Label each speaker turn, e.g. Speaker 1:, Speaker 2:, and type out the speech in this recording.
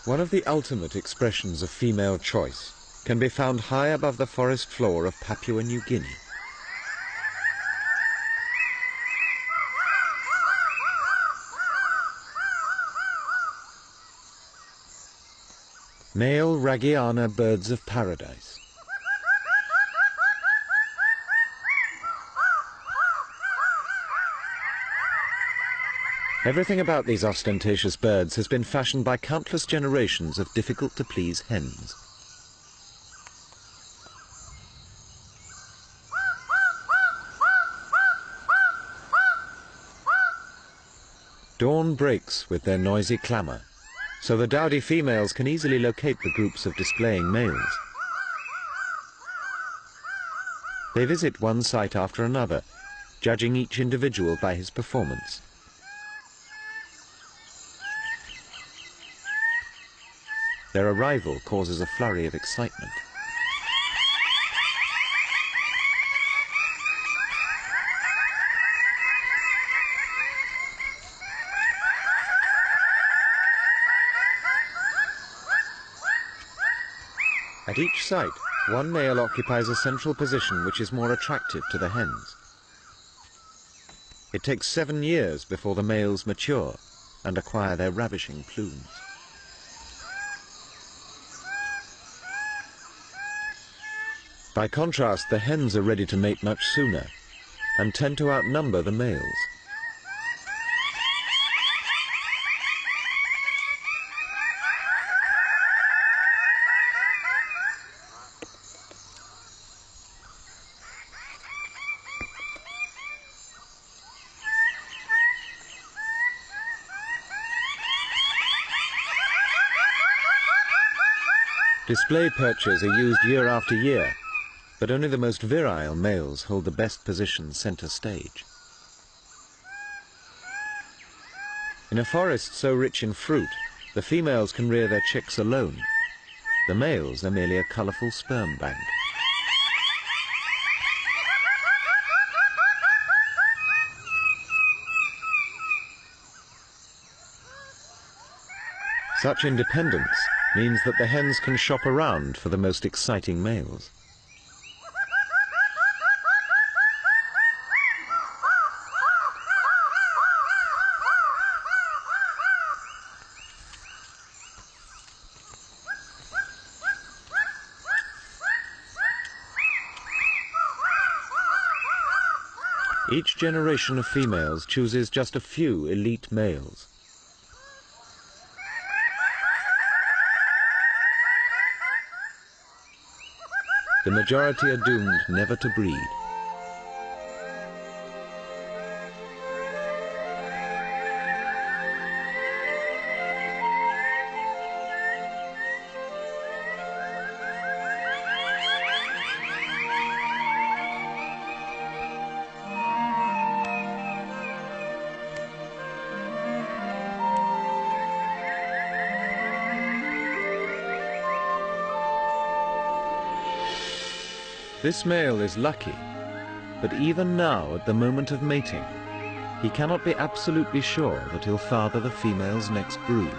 Speaker 1: One of the ultimate expressions of female choice can be found high above the forest floor of Papua New Guinea. Male Ragiana birds of paradise. Everything about these ostentatious birds has been fashioned by countless generations of difficult-to-please hens. Dawn breaks with their noisy clamour, so the dowdy females can easily locate the groups of displaying males. They visit one site after another, judging each individual by his performance. Their arrival causes a flurry of excitement. At each site, one male occupies a central position which is more attractive to the hens. It takes 7 years before the males mature and acquire their ravishing plumes. By contrast, the hens are ready to mate much sooner and tend to outnumber the males. Display perches are used year after year, but only the most virile males hold the best position center stage. In a forest so rich in fruit, the females can rear their chicks alone. The males are merely a colorful sperm bank. Such independence means that the hens can shop around for the most exciting males. Each generation of females chooses just a few elite males. The majority are doomed never to breed. This male is lucky, but even now, at the moment of mating, he cannot be absolutely sure that he'll father the female's next brood.